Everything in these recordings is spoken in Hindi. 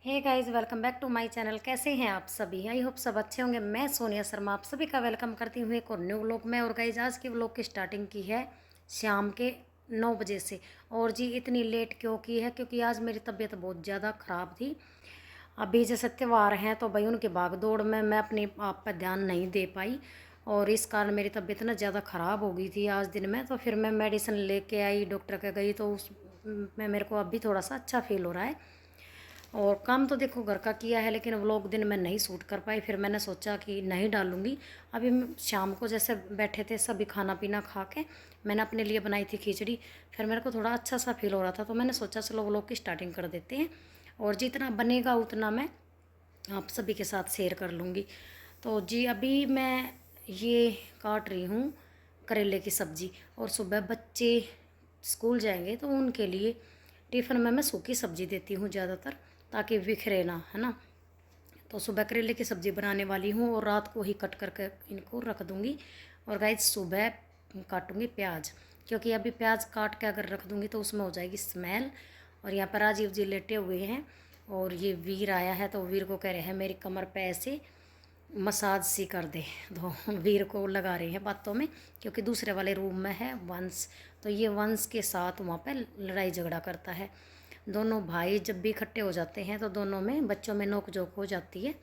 Hey guys, welcome back to my channel. कैसे हैं आप सभी? आई होप सब अच्छे होंगे। मैं सोनिया शर्मा आप सभी का वेलकम करती हूँ एक और न्यू व्लॉग में। और गाइस, आज के व्लॉग की स्टार्टिंग की है शाम के 9 बजे से। और जी इतनी लेट क्यों की है? क्योंकि आज मेरी तबीयत बहुत ज़्यादा ख़राब थी। अभी जैसे त्यौहार हैं तो भाई उनकी भाग दौड़ में मैं अपने आप पर ध्यान नहीं दे पाई। और इस कारण मेरी तबीयत ना ज़्यादा ख़राब हो गई थी आज दिन में। तो फिर मैं मेडिसिन लेके आई, डॉक्टर के गई, तो उस में मेरे को अभी थोड़ा सा अच्छा फील हो रहा है। और काम तो देखो घर का किया है, लेकिन व्लॉग दिन में नहीं शूट कर पाई। फिर मैंने सोचा कि नहीं डालूँगी। अभी शाम को जैसे बैठे थे सभी खाना पीना खा के, मैंने अपने लिए बनाई थी खिचड़ी। फिर मेरे को थोड़ा अच्छा सा फील हो रहा था, तो मैंने सोचा चलो व्लॉग की स्टार्टिंग कर देते हैं। और जितना बनेगा उतना मैं आप सभी के साथ शेयर कर लूँगी। तो जी अभी मैं ये काट रही हूँ करेले की सब्ज़ी। और सुबह बच्चे स्कूल जाएंगे तो उनके लिए टिफ़िन में मैं सूखी सब्ज़ी देती हूँ ज़्यादातर, ताकि बिखरे ना, है ना। तो सुबह करेले की सब्ज़ी बनाने वाली हूँ और रात को ही कट करके इनको रख दूँगी। और गाइस सुबह काटूँगी प्याज, क्योंकि अभी प्याज काट के अगर रख दूँगी तो उसमें हो जाएगी स्मेल। और यहाँ पर राजीव जी लेटे हुए हैं और ये वीर आया है, तो वीर को कह रहे हैं मेरी कमर पे ऐसे मसाज सी कर दे। तो वीर को लगा रहे हैं बातों में, क्योंकि दूसरे वाले रूम में है वंश। तो ये वंश के साथ वहाँ पे लड़ाई झगड़ा करता है। दोनों भाई जब भी इकट्ठे हो जाते हैं तो दोनों में बच्चों में नोक झोंक हो जाती है।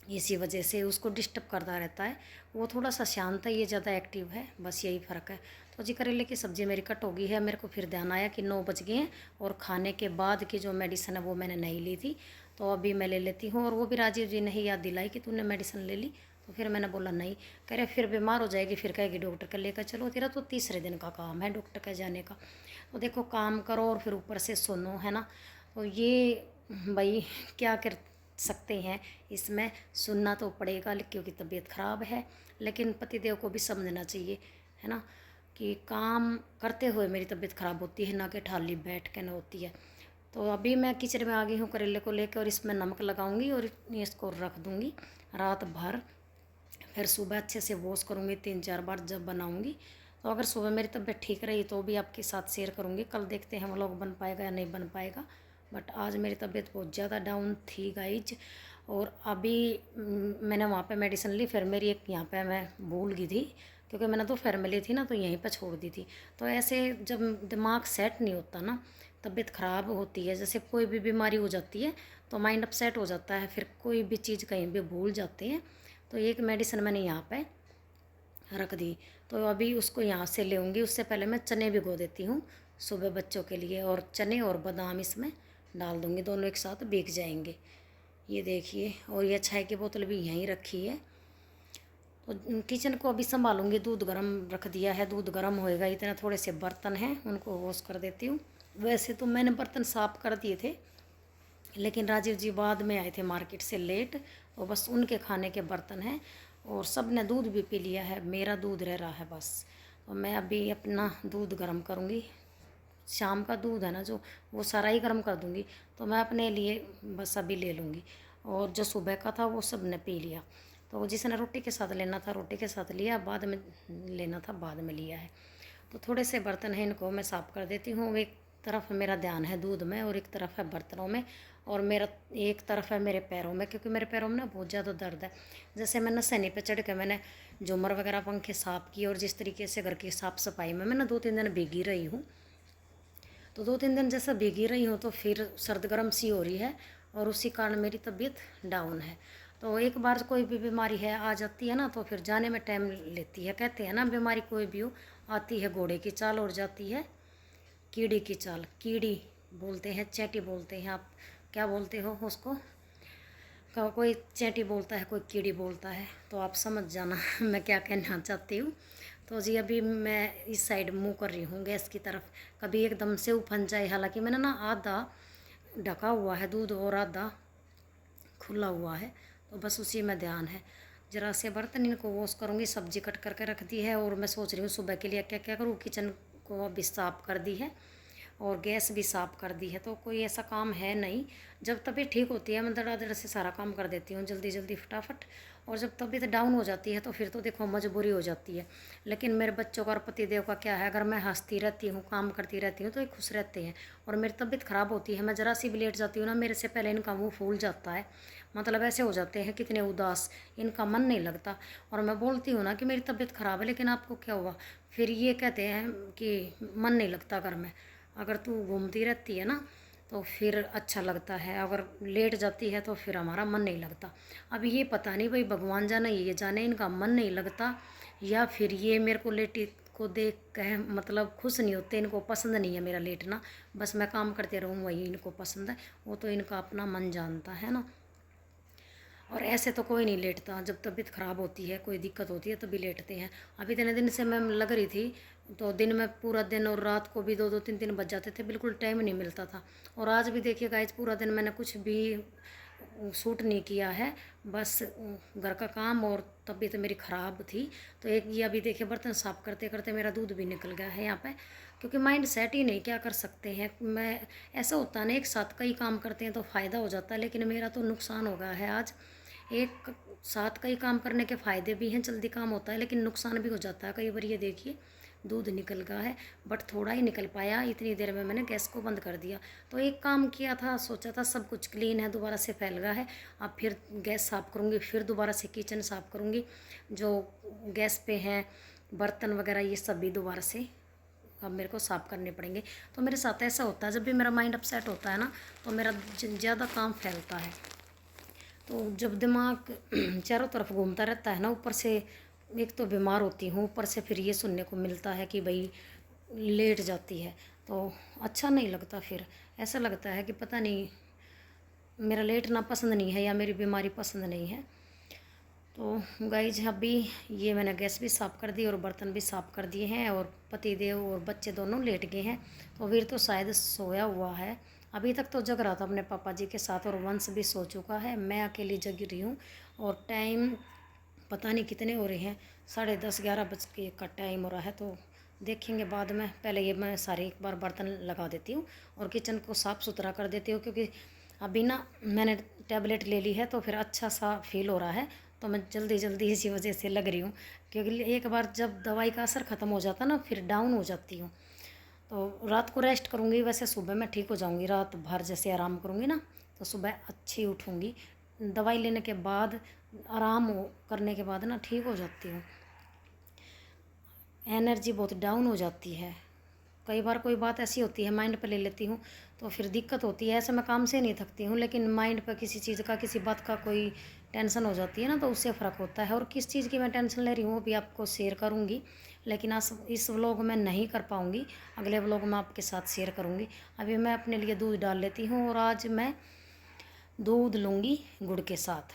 इसी वजह से उसको डिस्टर्ब करता रहता है। वो थोड़ा सा शांत है, ये ज़्यादा एक्टिव है, बस यही फ़र्क है। तो जी करेले की सब्ज़ी मेरी कट हो गई है। मेरे को फिर ध्यान आया कि 9 बज गए हैं और खाने के बाद की जो मेडिसिन है वो मैंने नहीं ली थी, तो अभी मैं ले लेती हूँ। और वो भी राजीव जी ने ही याद दिलाई कि तूने मेडिसिन ले ली। तो फिर मैंने बोला नहीं। कह रहे फिर बीमार हो जाएगी, फिर कहेगी डॉक्टर के लेकर चलो, तेरा तो तीसरे दिन का काम है डॉक्टर के जाने का। तो देखो काम करो और फिर ऊपर से सुनो, है ना। तो ये भाई क्या कर सकते हैं, इसमें सुनना तो पड़ेगा क्योंकि तबीयत ख़राब है। लेकिन पतिदेव को भी समझना चाहिए, है ना, कि काम करते हुए मेरी तबीयत ख़राब होती है, ना कि ठाली बैठ के ना होती है। तो अभी मैं किचन में आ गई हूँ करेले को लेकर, और इसमें नमक लगाऊंगी और इसको रख दूँगी रात भर। फिर सुबह अच्छे से वॉश करूँगी 3-4 बार जब बनाऊँगी। तो अगर सुबह मेरी तबीयत ठीक रही तो भी आपके साथ शेयर करूँगी। कल देखते हैं व्लॉग बन पाएगा या नहीं बन पाएगा। बट आज मेरी तबीयत बहुत ज़्यादा डाउन थी गाइज। और अभी मैंने वहाँ पे मेडिसिन ली, फिर मेरी एक यहाँ पे मैं भूल गई थी, क्योंकि मैंने दोपहर में ली थी ना, तो यहीं पर छोड़ दी थी। तो ऐसे जब दिमाग सेट नहीं होता ना, तबीयत ख़राब होती है, जैसे कोई भी बीमारी हो जाती है तो माइंड अपसेट हो जाता है, फिर कोई भी चीज़ कहीं भी भूल जाते हैं। तो एक मेडिसिन मैंने यहाँ पे रख दी, तो अभी उसको यहाँ से लेऊँगी। उससे पहले मैं चने भिगो देती हूँ सुबह बच्चों के लिए, और चने और बादाम इसमें डाल दूँगी, दोनों एक साथ भीग जाएंगे। ये देखिए, और ये चाय की बोतल भी यहीं रखी है। तो किचन को अभी संभालूंगी। दूध गर्म रख दिया है, दूध गर्म होएगा। इतने थोड़े से बर्तन हैं उनको वॉश कर देती हूँ। वैसे तो मैंने बर्तन साफ़ कर दिए थे, लेकिन राजीव जी बाद में आए थे मार्केट से लेट, और बस उनके खाने के बर्तन हैं। और सब ने दूध भी पी लिया है, मेरा दूध रह रहा है बस। तो मैं अभी अपना दूध गर्म करूँगी। शाम का दूध है ना जो, वो सारा ही गर्म कर दूँगी। तो मैं अपने लिए बस अभी ले लूँगी, और जो सुबह का था वो सब ने पी लिया। तो जिसने रोटी के साथ लेना था रोटी के साथ लिया, बाद में लेना था बाद में लिया है। तो थोड़े से बर्तन हैं, इनको मैं साफ़ कर देती हूँ। एक तरफ मेरा ध्यान है दूध में और एक तरफ है बर्तनों में, और मेरा एक तरफ है मेरे पैरों में, क्योंकि मेरे पैरों में ना बहुत ज़्यादा दर्द है। जैसे मैं नसैनी पे चढ़ के मैंने झूमर वगैरह पंखे साफ़ किए, और जिस तरीके से घर की साफ़ सफाई में मैं ना 2-3 दिन भीगी रही हूँ। तो 2-3 दिन जैसे भीगी रही हूँ तो फिर सर्द गर्म सी हो रही है, और उसी कारण मेरी तबीयत डाउन है। तो एक बार कोई भी बीमारी है आ जाती है ना, तो फिर जाने में टाइम लेती है। कहते हैं ना बीमारी कोई भी हो, आती है घोड़े की चाल और जाती है कीड़ी की चाल। कीड़ी बोलते हैं, चैटी बोलते हैं, आप क्या बोलते हो उसको? कोई चैटी बोलता है, कोई कीड़ी बोलता है, तो आप समझ जाना मैं क्या कहना चाहती हूँ। तो जी अभी मैं इस साइड मुँह कर रही हूँ गैस की तरफ, कभी एकदम से उफन जाए। हालांकि मैंने ना आधा ढका हुआ है दूध और आधा खुला हुआ है, तो बस उसी में ध्यान है। जरा से बर्तन इनको वॉश करूँगी। सब्जी कट करके रख दी है, और मैं सोच रही हूँ सुबह के लिए क्या क्या करूँ। किचन को अभी साफ कर दी है, और गैस भी साफ़ कर दी है। तो कोई ऐसा काम है नहीं। जब तबीयत ठीक होती है मैं धड़ाधड़ से सारा काम कर देती हूँ, जल्दी जल्दी फटाफट। और जब तबीयत डाउन हो जाती है तो फिर तो देखो मजबूरी हो जाती है। लेकिन मेरे बच्चों का और पतिदेव का क्या है, अगर मैं हंसती रहती हूँ, काम करती रहती हूँ तो ये खुश रहते हैं। और मेरी तबीयत ख़राब होती है, मैं ज़रा सी भी लेट जाती हूँ ना, मेरे से पहले इनका मुँह फूल जाता है। मतलब ऐसे हो जाते हैं कितने उदास, इनका मन नहीं लगता। और मैं बोलती हूँ ना कि मेरी तबीयत ख़राब है, लेकिन आपको क्या हुआ, फिर ये कहते हैं कि मन नहीं लगता घर में। अगर तू घूमती रहती है ना तो फिर अच्छा लगता है, अगर लेट जाती है तो फिर हमारा मन नहीं लगता। अब ये पता नहीं भाई, भगवान जाने ये जाने इनका मन नहीं लगता, या फिर ये मेरे को लेटी को देख कह मतलब खुश नहीं होते, इनको पसंद नहीं है मेरा लेटना। बस मैं काम करते रहूँ वही इनको पसंद है, वो तो इनका अपना मन जानता है ना। और ऐसे तो कोई नहीं लेटता, जब तबीयत ख़राब होती है, कोई दिक्कत होती है तभी लेटते हैं। अभी इतने दिन से मैं लग रही थी तो दिन में पूरा दिन और रात को भी 2-2 3-3 बज जाते थे, बिल्कुल टाइम नहीं मिलता था। और आज भी देखिए गाइस, पूरा दिन मैंने कुछ भी शूट नहीं किया है, बस घर का काम, और तबीयत मेरी ख़राब थी। तो एक ये अभी देखिए बर्तन साफ़ करते करते मेरा दूध भी निकल गया है यहाँ पे, क्योंकि माइंड सेट ही नहीं, क्या कर सकते हैं। मैं ऐसा होता है ना, एक साथ कई काम करते हैं तो फ़ायदा हो जाता है, लेकिन मेरा तो नुकसान हो गया है आज। एक साथ कई काम करने के फ़ायदे भी हैं, जल्दी काम होता है, लेकिन नुकसान भी हो जाता है कई बार। ये देखिए दूध निकल गया है, बट थोड़ा ही निकल पाया, इतनी देर में मैंने गैस को बंद कर दिया। तो एक काम किया था, सोचा था सब कुछ क्लीन है, दोबारा से फैल गया है। अब फिर गैस साफ़ करूँगी, फिर दोबारा से किचन साफ़ करूँगी, जो गैस पे हैं बर्तन वगैरह ये सब भी दोबारा से अब मेरे को साफ़ करने पड़ेंगे। तो मेरे साथ ऐसा होता है, जब भी मेरा माइंड अपसेट होता है ना तो मेरा ज़्यादा काम फैलता है। तो जब दिमाग चारों तरफ घूमता रहता है ना, ऊपर से एक तो बीमार होती हूँ, ऊपर से फिर ये सुनने को मिलता है कि भाई लेट जाती है, तो अच्छा नहीं लगता। फिर ऐसा लगता है कि पता नहीं मेरा लेटना पसंद नहीं है या मेरी बीमारी पसंद नहीं है। तो गाइज अभी ये मैंने गैस भी साफ़ कर दी और बर्तन भी साफ़ कर दिए हैं, और पतिदेव और बच्चे दोनों लेट गए हैं। तो वीर तो शायद सोया हुआ है, अभी तक तो जग रहा था अपने पापा जी के साथ, और वंश भी सो चुका है, मैं अकेली जग रही हूँ। और टाइम पता नहीं कितने हो रहे हैं, 10:30-11 का टाइम हो रहा है। तो देखेंगे बाद में, पहले ये मैं सारे एक बार बर्तन लगा देती हूँ और किचन को साफ़ सुथरा कर देती हूँ, क्योंकि अभी ना मैंने टैबलेट ले ली है तो फिर अच्छा सा फील हो रहा है। तो मैं जल्दी जल्दी इसी वजह से लग रही हूँ, क्योंकि एक बार जब दवाई का असर ख़त्म हो जाता ना फिर डाउन हो जाती हूँ। तो रात को रेस्ट करूँगी, वैसे सुबह मैं ठीक हो जाऊँगी, रात भर जैसे आराम करूँगी ना तो सुबह अच्छी उठूँगी। दवाई लेने के बाद करने के बाद ना ठीक हो जाती हूँ। एनर्जी बहुत डाउन हो जाती है, कई बार कोई बात ऐसी होती है माइंड पे ले लेती हूँ तो फिर दिक्कत होती है। ऐसे मैं काम से नहीं थकती हूँ, लेकिन माइंड पे किसी चीज़ का, किसी बात का कोई टेंशन हो जाती है ना तो उससे फ़र्क होता है। और किस चीज़ की मैं टेंशन ले रही हूँ वो भी आपको शेयर करूँगी, लेकिन आज इस व्लॉग में नहीं कर पाऊँगी, अगले व्लॉग में आपके साथ शेयर करूँगी। अभी मैं अपने लिए दूध डाल लेती हूँ, और आज मैं दूध लूँगी गुड़ के साथ।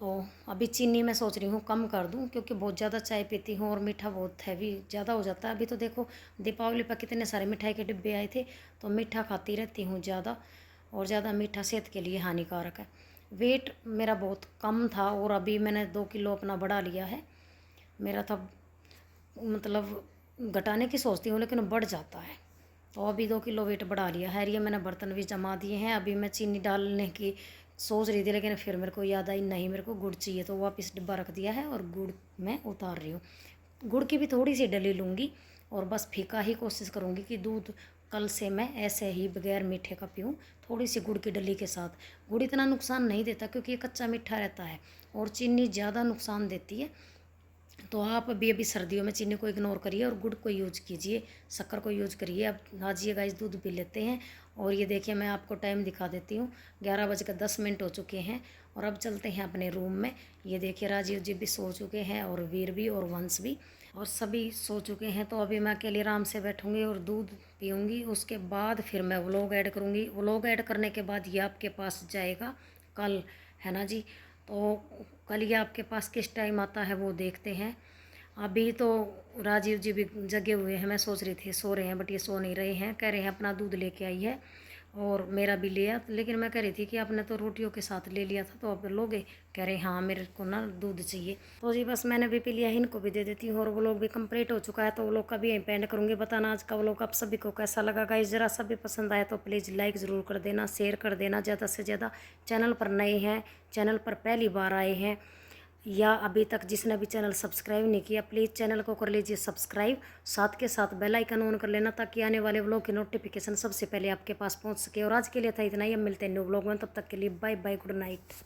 तो अभी चीनी मैं सोच रही हूँ कम कर दूँ, क्योंकि बहुत ज़्यादा चाय पीती हूँ और मीठा बहुत हैवी ज़्यादा हो जाता है। अभी तो देखो दीपावली पर कितने सारे मिठाई के डिब्बे आए थे, तो मीठा खाती रहती हूँ ज़्यादा, और ज़्यादा मीठा सेहत के लिए हानिकारक है। वेट मेरा बहुत कम था और अभी मैंने 2 किलो अपना बढ़ा लिया है। मेरा था मतलब घटाने की सोचती हूँ लेकिन बढ़ जाता है, तो अभी 2 किलो वेट बढ़ा लिया है। ये मैंने बर्तन भी जमा दिए हैं। अभी मैं चीनी डालने की सोच रही थी, लेकिन फिर मेरे को याद आई नहीं मेरे को गुड़ चाहिए, तो वापस डिब्बा रख दिया है और गुड़ मैं उतार रही हूँ। गुड़ की भी थोड़ी सी डली लूँगी, और बस फीका ही कोशिश करूँगी कि दूध कल से मैं ऐसे ही बगैर मीठे का पीऊँ, थोड़ी सी गुड़ की डली के साथ। गुड़ इतना नुकसान नहीं देता क्योंकि ये कच्चा मीठा रहता है, और चीनी ज़्यादा नुकसान देती है। तो आप अभी सर्दियों में चीनी को इग्नोर करिए और गुड़ को यूज कीजिए, शक्कर को यूज करिए। अब आजिए गाइस दूध पी लेते हैं। और ये देखिए मैं आपको टाइम दिखा देती हूँ, 11:10 हो चुके हैं, और अब चलते हैं अपने रूम में। ये देखिए राजीव जी भी सो चुके हैं, और वीर भी, और वंश भी, और सभी सो चुके हैं। तो अभी मैं अकेले आराम से बैठूँगी और दूध पीऊँगी, उसके बाद फिर मैं व्लॉग ऐड करूँगी। व्लॉग ऐड करने के बाद ये आपके पास जाएगा कल, है ना जी। तो कल ये आपके पास किस टाइम आता है वो देखते हैं। अभी तो राजीव जी भी जगे हुए हैं, मैं सोच रही थी सो रहे हैं, बट ये सो नहीं रहे हैं, कह रहे हैं अपना दूध लेके आई है। और मेरा भी लिया, लेकिन मैं कह रही थी कि आपने तो रोटियों के साथ ले लिया था तो अब लोगे? कह रहे हाँ मेरे को ना दूध चाहिए। तो जी बस मैंने भी पी लिया, इनको भी दे देती हूँ। और वो लोग भी कंप्लीट हो चुका है, तो वो लोग का भी यहीं पेंड करूँगी। बताना आज का वो लोग आप सभी को कैसा लगा गाइस। ज़रा सा भी पसंद आया तो प्लीज़ लाइक ज़रूर कर देना, शेयर कर देना ज़्यादा से ज़्यादा। चैनल पर नए हैं, चैनल पर पहली बार आए हैं, या अभी तक जिसने भी चैनल सब्सक्राइब नहीं किया, प्लीज़ चैनल को कर लीजिए सब्सक्राइब। साथ के साथ बेल आइकन ऑन कर लेना, ताकि आने वाले व्लॉग की नोटिफिकेशन सबसे पहले आपके पास पहुंच सके। और आज के लिए था इतना ही, अब मिलते हैं न्यू व्लॉग में, तब तक के लिए बाय बाय, गुड नाइट।